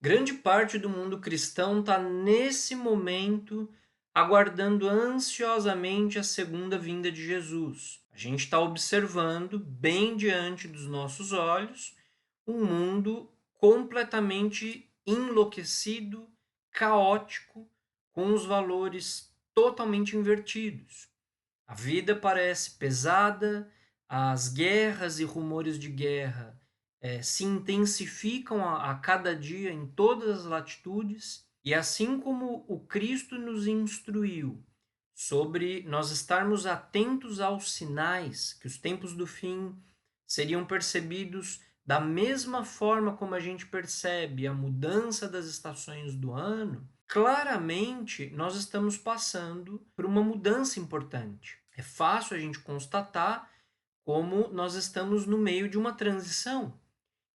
Grande parte do mundo cristão está nesse momento aguardando ansiosamente a segunda vinda de Jesus. A gente está observando, bem diante dos nossos olhos, um mundo completamente enlouquecido, caótico, com os valores totalmente invertidos. A vida parece pesada, as guerras e rumores de guerra se intensificam a cada dia em todas as latitudes, e assim como o Cristo nos instruiu sobre nós estarmos atentos aos sinais, que os tempos do fim seriam percebidos da mesma forma como a gente percebe a mudança das estações do ano, claramente nós estamos passando por uma mudança importante. É fácil a gente constatar como nós estamos no meio de uma transição.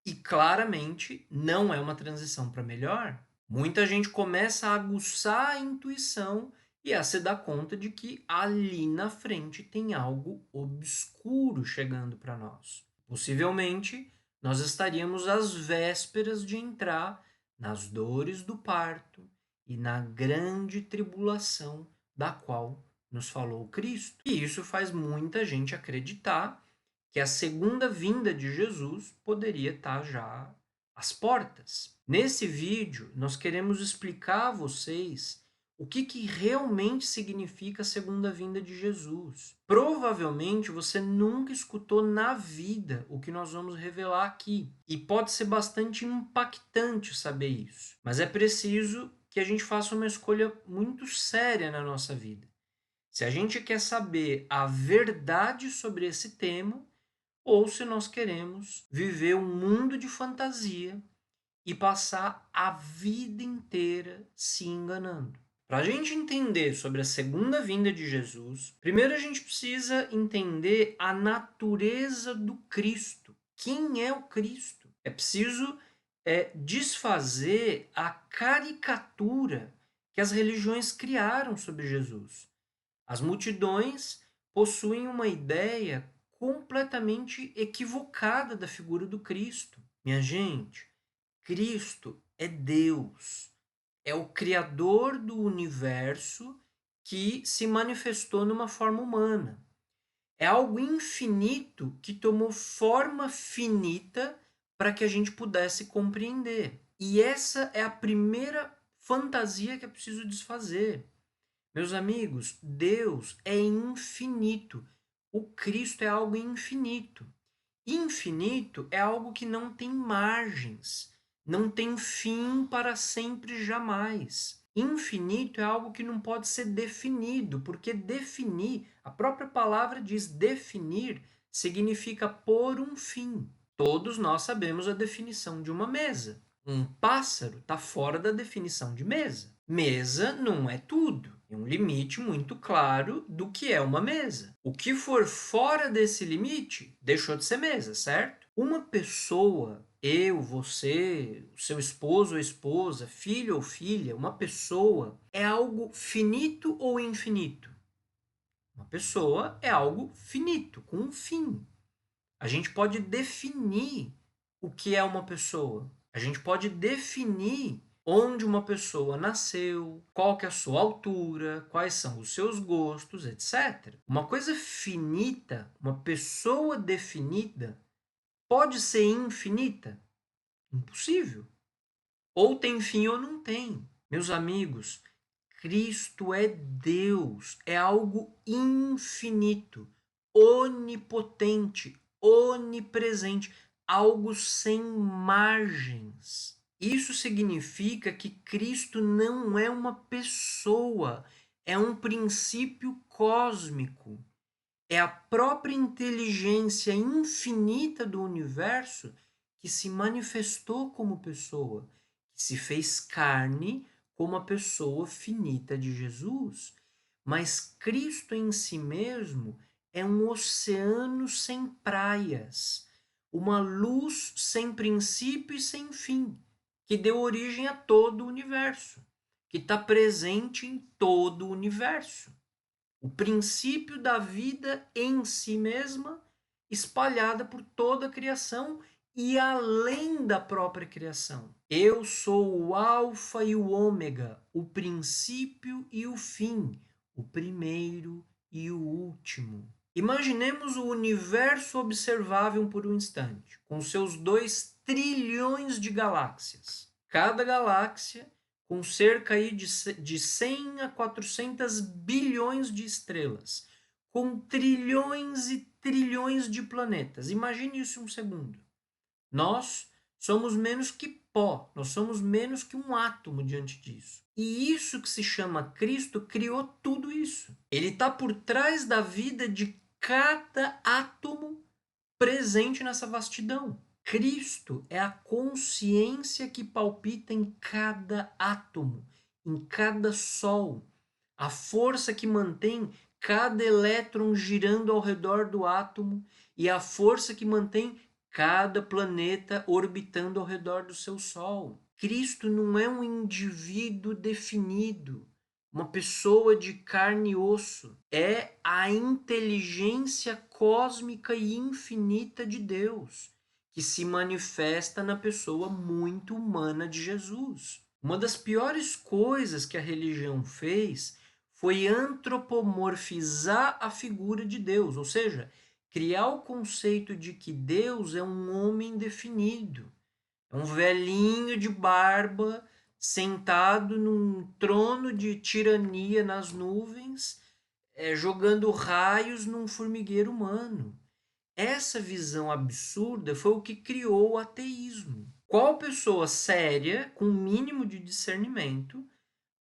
E claramente não é uma transição para melhor. Muita gente começa a aguçar a intuição e a se dar conta de que ali na frente tem algo obscuro chegando para nós. Possivelmente, nós estaríamos às vésperas de entrar nas dores do parto e na grande tribulação da qual nos falou Cristo. E isso faz muita gente acreditar que a segunda vinda de Jesus poderia estar já às portas. Nesse vídeo, nós queremos explicar a vocês o que realmente significa a segunda vinda de Jesus. Provavelmente você nunca escutou na vida o que nós vamos revelar aqui. E pode ser bastante impactante saber isso. Mas é preciso que a gente faça uma escolha muito séria na nossa vida. Se a gente quer saber a verdade sobre esse tema, ou se nós queremos viver um mundo de fantasia e passar a vida inteira se enganando. Para a gente entender sobre a segunda vinda de Jesus, primeiro a gente precisa entender a natureza do Cristo. Quem é o Cristo? É preciso desfazer a caricatura que as religiões criaram sobre Jesus. As multidões possuem uma ideia completamente equivocada da figura do Cristo. Minha gente, Cristo é Deus, é o Criador do universo que se manifestou numa forma humana. É algo infinito que tomou forma finita para que a gente pudesse compreender. E essa é a primeira fantasia que é preciso desfazer. Meus amigos, Deus é infinito. O Cristo é algo infinito. Infinito é algo que não tem margens, não tem fim para sempre jamais. Infinito é algo que não pode ser definido, porque definir, a própria palavra diz definir, significa pôr um fim. Todos nós sabemos a definição de uma mesa. Um pássaro está fora da definição de mesa. Mesa não é tudo. Tem um limite muito claro do que é uma mesa. O que for fora desse limite deixou de ser mesa, certo? Uma pessoa, eu, você, o seu esposo ou esposa, filho ou filha, uma pessoa é algo finito ou infinito? Uma pessoa é algo finito, com um fim. A gente pode definir o que é uma pessoa. A gente pode definir onde uma pessoa nasceu, qual que é a sua altura, quais são os seus gostos, etc. Uma coisa finita, uma pessoa definida, pode ser infinita? Impossível. Ou tem fim ou não tem. Meus amigos, Cristo é Deus, é algo infinito, onipotente, onipresente, algo sem margens. Isso significa que Cristo não é uma pessoa, é um princípio cósmico. É a própria inteligência infinita do universo que se manifestou como pessoa, que se fez carne como a pessoa finita de Jesus. Mas Cristo em si mesmo é um oceano sem praias, uma luz sem princípio e sem fim, que deu origem a todo o universo, que está presente em todo o universo. O princípio da vida em si mesma, espalhada por toda a criação e além da própria criação. Eu sou o Alfa e o Ômega, o princípio e o fim, o primeiro e o último. Imaginemos o universo observável por um instante, com seus 2 trilhões de galáxias. Cada galáxia com cerca aí de 100 a 400 bilhões de estrelas, com trilhões e trilhões de planetas. Imagine isso um segundo. Nós somos menos que pó, nós somos menos que um átomo diante disso. E isso que se chama Cristo criou tudo isso. Ele está por trás da vida de cada átomo presente nessa vastidão. Cristo é a consciência que palpita em cada átomo, em cada sol, a força que mantém cada elétron girando ao redor do átomo e a força que mantém cada planeta orbitando ao redor do seu Sol. Cristo não é um indivíduo definido, uma pessoa de carne e osso. É a inteligência cósmica e infinita de Deus, que se manifesta na pessoa muito humana de Jesus. Uma das piores coisas que a religião fez foi antropomorfizar a figura de Deus, ou seja, criar o conceito de que Deus é um homem definido, é um velhinho de barba sentado num trono de tirania nas nuvens, jogando raios num formigueiro humano. Essa visão absurda foi o que criou o ateísmo. Qual pessoa séria, com o mínimo de discernimento,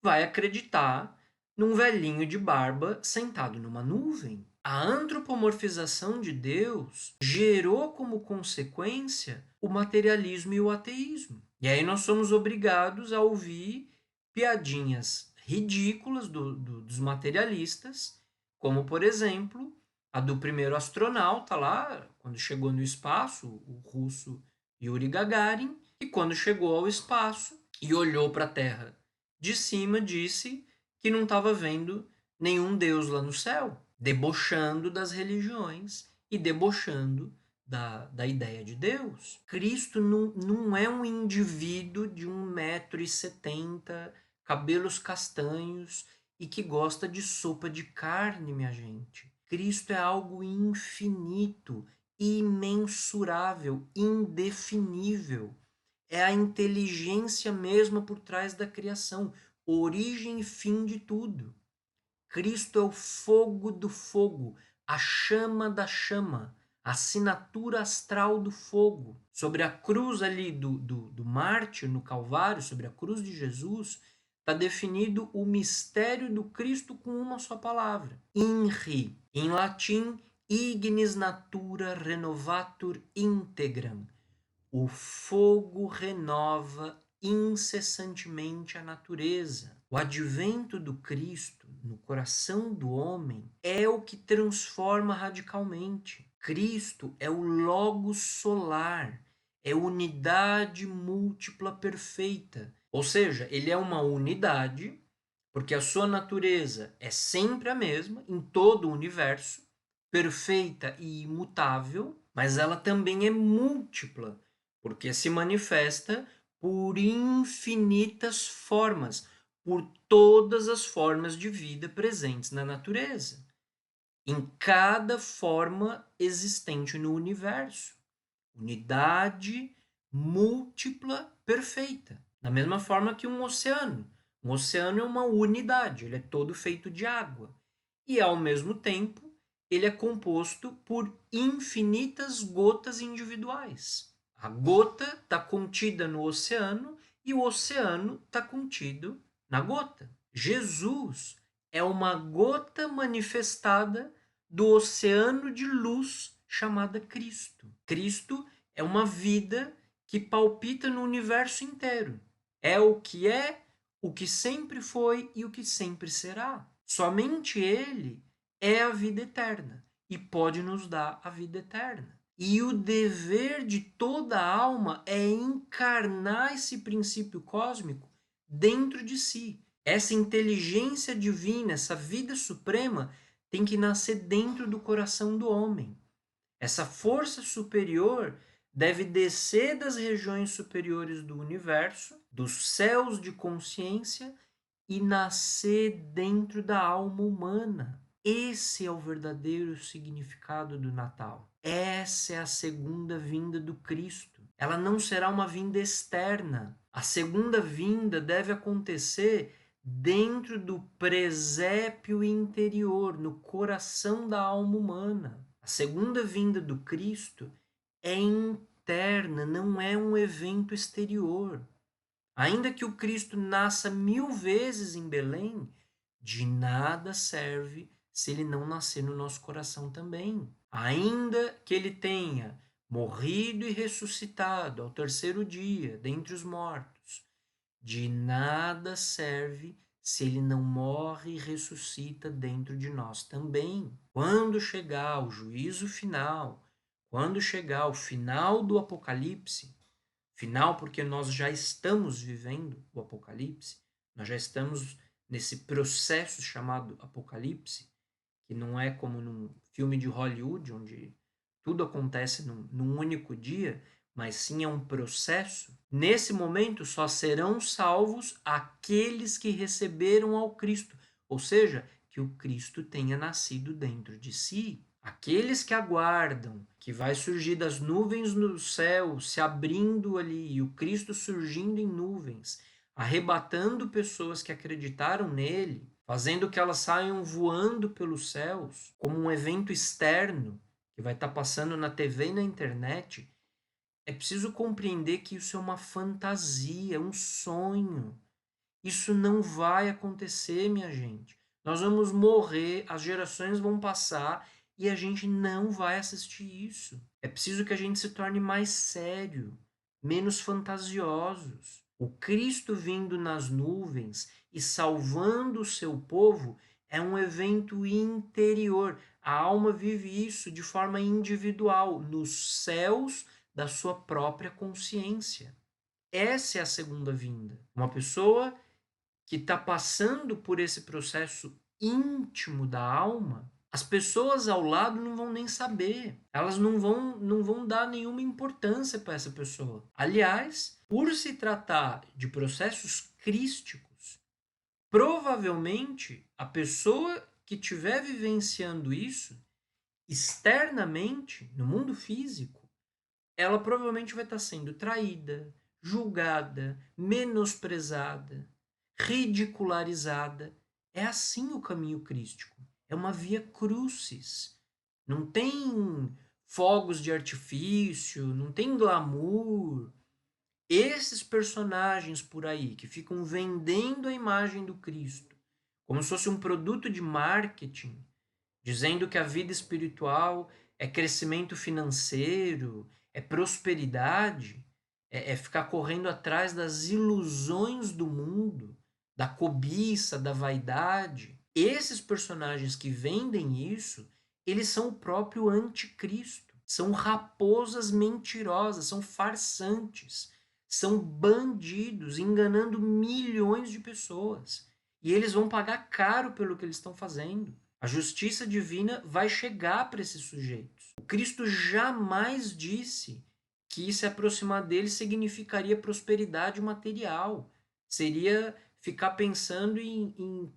vai acreditar num velhinho de barba sentado numa nuvem? A antropomorfização de Deus gerou como consequência o materialismo e o ateísmo. E aí nós somos obrigados a ouvir piadinhas ridículas dos materialistas, como, por exemplo, a do primeiro astronauta lá, quando chegou no espaço, o russo Yuri Gagarin, e quando chegou ao espaço e olhou para a Terra de cima, disse que não estava vendo nenhum Deus lá no céu, debochando das religiões e debochando da ideia de Deus. Cristo não é um indivíduo de 1,70 m, cabelos castanhos e que gosta de sopa de carne, minha gente. Cristo é algo infinito, imensurável, indefinível. É a inteligência mesma por trás da criação, origem e fim de tudo. Cristo é o fogo do fogo, a chama da chama, a assinatura astral do fogo. Sobre a cruz ali do mártir no Calvário, sobre a cruz de Jesus, está definido o mistério do Cristo com uma só palavra: INRI. Em latim, ignis natura renovatur integram. O fogo renova incessantemente a natureza. O advento do Cristo no coração do homem é o que transforma radicalmente. Cristo é o Logos solar, é unidade múltipla perfeita. Ou seja, ele é uma unidade, porque a sua natureza é sempre a mesma em todo o universo, perfeita e imutável, mas ela também é múltipla, porque se manifesta por infinitas formas, por todas as formas de vida presentes na natureza, em cada forma existente no universo. Unidade múltipla perfeita. Da mesma forma que um oceano. Um oceano é uma unidade, ele é todo feito de água. E, ao mesmo tempo, ele é composto por infinitas gotas individuais. A gota está contida no oceano e o oceano está contido na gota. Jesus é uma gota manifestada do oceano de luz chamada Cristo. Cristo é uma vida que palpita no universo inteiro. É, o que sempre foi e o que sempre será. Somente Ele é a vida eterna e pode nos dar a vida eterna. E o dever de toda alma é encarnar esse princípio cósmico dentro de si. Essa inteligência divina, essa vida suprema, tem que nascer dentro do coração do homem. Essa força superior deve descer das regiões superiores do universo, dos céus de consciência, e nascer dentro da alma humana. Esse é o verdadeiro significado do Natal. Essa é a segunda vinda do Cristo. Ela não será uma vinda externa. A segunda vinda deve acontecer dentro do presépio interior, no coração da alma humana. A segunda vinda do Cristo é interna, não é um evento exterior. Ainda que o Cristo nasça 1000 vezes em Belém, de nada serve se ele não nascer no nosso coração também. Ainda que ele tenha morrido e ressuscitado ao terceiro dia dentre os mortos, de nada serve se ele não morre e ressuscita dentro de nós também. Quando chegar o juízo final, quando chegar o final do Apocalipse, final porque nós já estamos vivendo o Apocalipse, nós já estamos nesse processo chamado Apocalipse, que não é como num filme de Hollywood, onde tudo acontece num único dia, mas sim é um processo. Nesse momento só serão salvos aqueles que receberam ao Cristo, ou seja, que o Cristo tenha nascido dentro de si. Aqueles que aguardam que vai surgir das nuvens no céu, se abrindo ali, e o Cristo surgindo em nuvens, arrebatando pessoas que acreditaram nele, fazendo que elas saiam voando pelos céus, como um evento externo que vai estar passando na TV e na internet. É preciso compreender que isso é uma fantasia, um sonho. Isso não vai acontecer, minha gente. Nós vamos morrer, as gerações vão passar e a gente não vai assistir isso. É preciso que a gente se torne mais sério, menos fantasiosos. O Cristo vindo nas nuvens e salvando o seu povo é um evento interior. A alma vive isso de forma individual, nos céus da sua própria consciência. Essa é a segunda vinda. Uma pessoa que está passando por esse processo íntimo da alma, as pessoas ao lado não vão nem saber. Elas não vão dar nenhuma importância para essa pessoa. Aliás, por se tratar de processos crísticos, provavelmente a pessoa que estiver vivenciando isso externamente, no mundo físico, ela provavelmente vai estar sendo traída, julgada, menosprezada, ridicularizada. É assim o caminho crístico. É uma via crucis. Não tem fogos de artifício, não tem glamour. Esses personagens por aí que ficam vendendo a imagem do Cristo como se fosse um produto de marketing, dizendo que a vida espiritual é crescimento financeiro, é prosperidade, é ficar correndo atrás das ilusões do mundo, da cobiça, da vaidade. Esses personagens que vendem isso, eles são o próprio anticristo. São raposas mentirosas, são farsantes, são bandidos enganando milhões de pessoas. E eles vão pagar caro pelo que eles estão fazendo. A justiça divina vai chegar para esses sujeitos. O Cristo jamais disse que se aproximar dele significaria prosperidade material. Seria ficar pensando em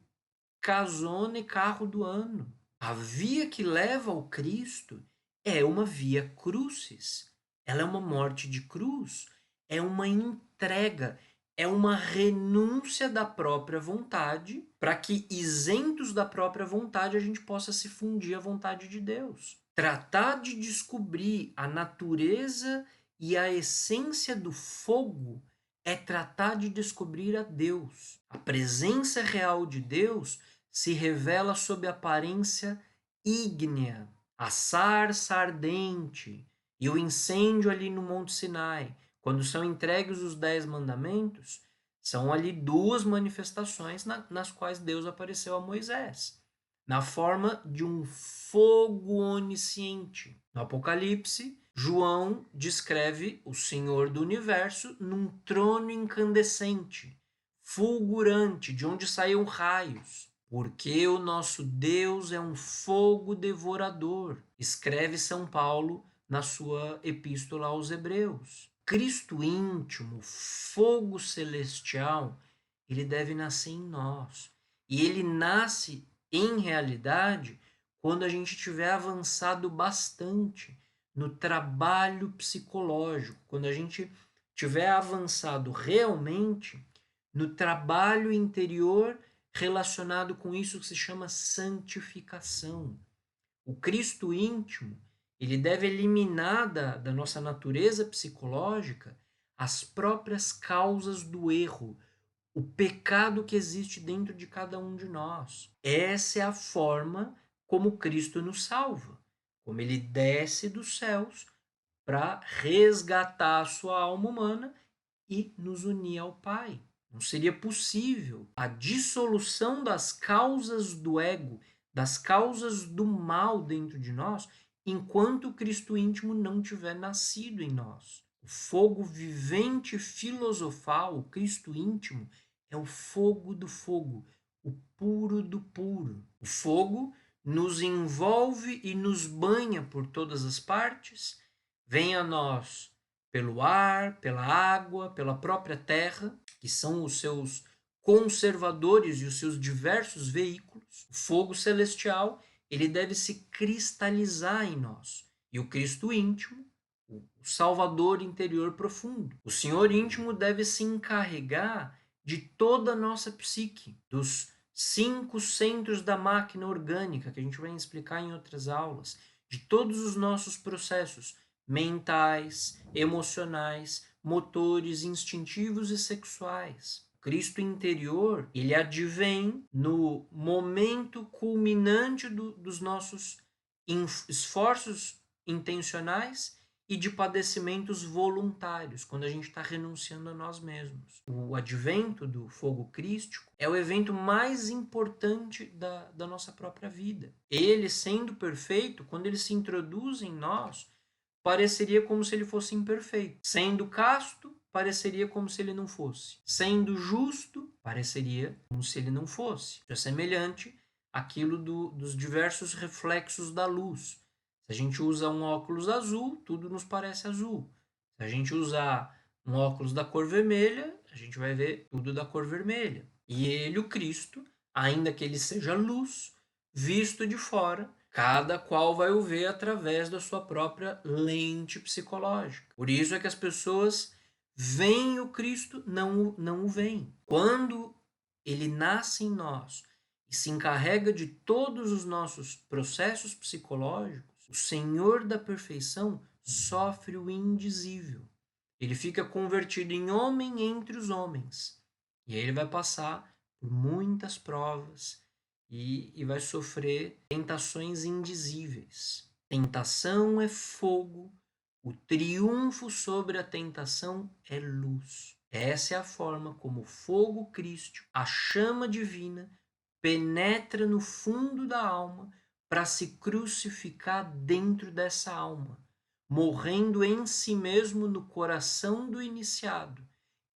casona e carro do ano. A via que leva ao Cristo é uma via crucis. Ela é uma morte de cruz. É uma entrega. É uma renúncia da própria vontade para que, isentos da própria vontade, a gente possa se fundir à vontade de Deus. Tratar de descobrir a natureza e a essência do fogo é tratar de descobrir a Deus. A presença real de Deus se revela sob aparência ígnea, a sarça ardente e o incêndio ali no Monte Sinai. Quando são entregues os 10 mandamentos, são ali duas manifestações nas quais Deus apareceu a Moisés, na forma de um fogo onisciente. No Apocalipse, João descreve o Senhor do Universo num trono incandescente, fulgurante, de onde saíam raios. Porque o nosso Deus é um fogo devorador, escreve São Paulo na sua epístola aos Hebreus. Cristo íntimo, fogo celestial, ele deve nascer em nós. E ele nasce, em realidade, quando a gente tiver avançado bastante no trabalho psicológico, quando a gente tiver avançado realmente no trabalho interior relacionado com isso que se chama santificação. O Cristo íntimo, ele deve eliminar da nossa natureza psicológica as próprias causas do erro, o pecado que existe dentro de cada um de nós. Essa é a forma como Cristo nos salva, como ele desce dos céus para resgatar a sua alma humana e nos unir ao Pai. Não seria possível a dissolução das causas do ego, das causas do mal dentro de nós, enquanto o Cristo íntimo não tiver nascido em nós. O fogo vivente filosofal, o Cristo íntimo, é o fogo do fogo, o puro do puro. O fogo nos envolve e nos banha por todas as partes, vem a nós pelo ar, pela água, pela própria terra, que são os seus conservadores e os seus diversos veículos. O fogo celestial, ele deve se cristalizar em nós. E o Cristo íntimo, o Salvador interior profundo. O Senhor íntimo deve se encarregar de toda a nossa psique, dos 5 centros da máquina orgânica, que a gente vai explicar em outras aulas, de todos os nossos processos mentais, emocionais, motores, instintivos e sexuais. O Cristo interior, ele advém no momento culminante dos nossos esforços intencionais e de padecimentos voluntários, quando a gente está renunciando a nós mesmos. O advento do fogo crístico é o evento mais importante da nossa própria vida. Ele, sendo perfeito, quando ele se introduz em nós, pareceria como se ele fosse imperfeito. Sendo casto, pareceria como se ele não fosse. Sendo justo, pareceria como se ele não fosse. É semelhante àquilo dos diversos reflexos da luz. Se a gente usa um óculos azul, tudo nos parece azul. Se a gente usar um óculos da cor vermelha, a gente vai ver tudo da cor vermelha. E ele, o Cristo, ainda que ele seja luz, visto de fora, cada qual vai o ver através da sua própria lente psicológica. Por isso é que as pessoas veem o Cristo, não o veem. Quando ele nasce em nós e se encarrega de todos os nossos processos psicológicos, o Senhor da perfeição sofre o indizível. Ele fica convertido em homem entre os homens. E aí ele vai passar por muitas provas e vai sofrer tentações indizíveis. Tentação é fogo, o triunfo sobre a tentação é luz. Essa é a forma como o fogo crístico, a chama divina, penetra no fundo da alma para se crucificar dentro dessa alma, morrendo em si mesmo no coração do iniciado,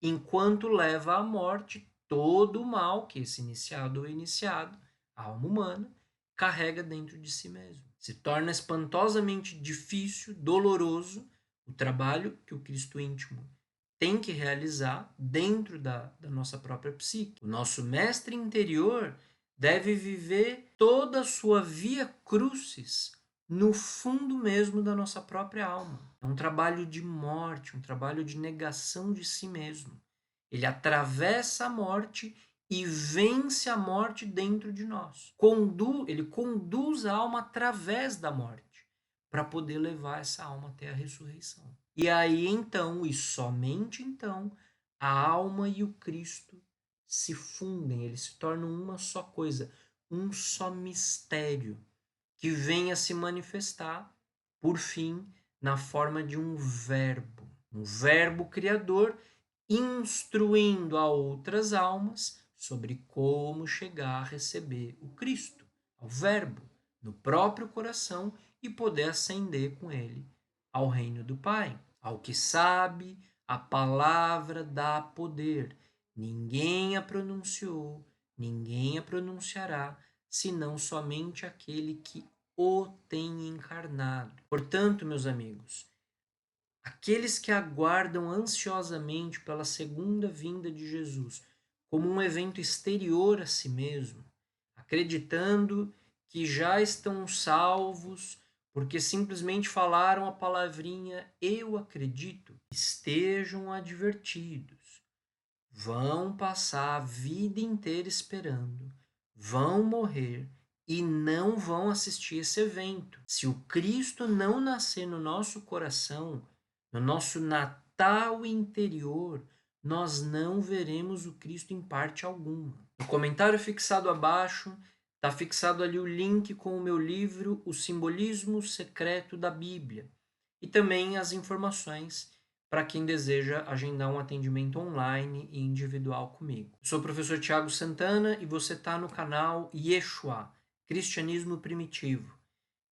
enquanto leva à morte todo o mal que esse iniciado ou iniciado, a alma humana, carrega dentro de si mesmo. Se torna espantosamente difícil, doloroso, o trabalho que o Cristo íntimo tem que realizar dentro da nossa própria psique. O nosso mestre interior deve viver toda a sua via crucis no fundo mesmo da nossa própria alma. É um trabalho de morte, um trabalho de negação de si mesmo. Ele atravessa a morte e vence a morte dentro de nós. Ele conduz a alma através da morte para poder levar essa alma até a ressurreição. E aí então, e somente então, a alma e o Cristo se fundem, eles se tornam uma só coisa, um só mistério que vem a se manifestar, por fim, na forma de um verbo criador, instruindo a outras almas sobre como chegar a receber o Cristo, ao verbo, no próprio coração e poder ascender com ele ao reino do Pai. Ao que sabe, a palavra dá poder. Ninguém a pronunciou, ninguém a pronunciará, senão somente aquele que o tem encarnado. Portanto, meus amigos, aqueles que aguardam ansiosamente pela segunda vinda de Jesus como um evento exterior a si mesmo, acreditando que já estão salvos porque simplesmente falaram a palavrinha eu acredito, estejam advertidos. Vão passar a vida inteira esperando, vão morrer e não vão assistir esse evento. Se o Cristo não nascer no nosso coração, no nosso Natal interior, nós não veremos o Cristo em parte alguma. No comentário fixado abaixo, está fixado ali o link com o meu livro O Simbolismo Secreto da Bíblia e também as informações para quem deseja agendar um atendimento online e individual comigo. Eu sou o professor Tiago Santana e você está no canal Yeshua, Cristianismo Primitivo.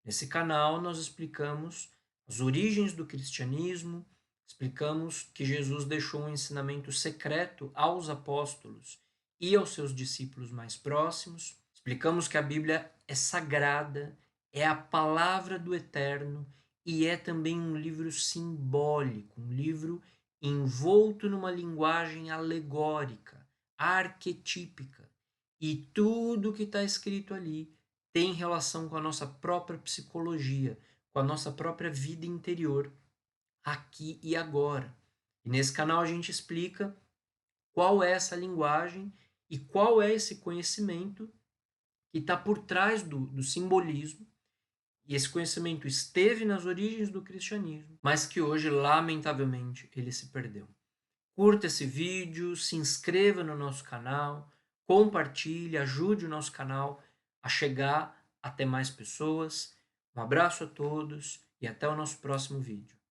Nesse canal nós explicamos as origens do cristianismo, explicamos que Jesus deixou um ensinamento secreto aos apóstolos e aos seus discípulos mais próximos, explicamos que a Bíblia é sagrada, é a palavra do Eterno e é também um livro simbólico, um livro envolto numa linguagem alegórica, arquetípica. E tudo que está escrito ali tem relação com a nossa própria psicologia, com a nossa própria vida interior, aqui e agora. E nesse canal a gente explica qual é essa linguagem e qual é esse conhecimento que está por trás do simbolismo. E esse conhecimento esteve nas origens do cristianismo, mas que hoje, lamentavelmente, ele se perdeu. Curta esse vídeo, se inscreva no nosso canal, compartilhe, ajude o nosso canal a chegar até mais pessoas. Um abraço a todos e até o nosso próximo vídeo.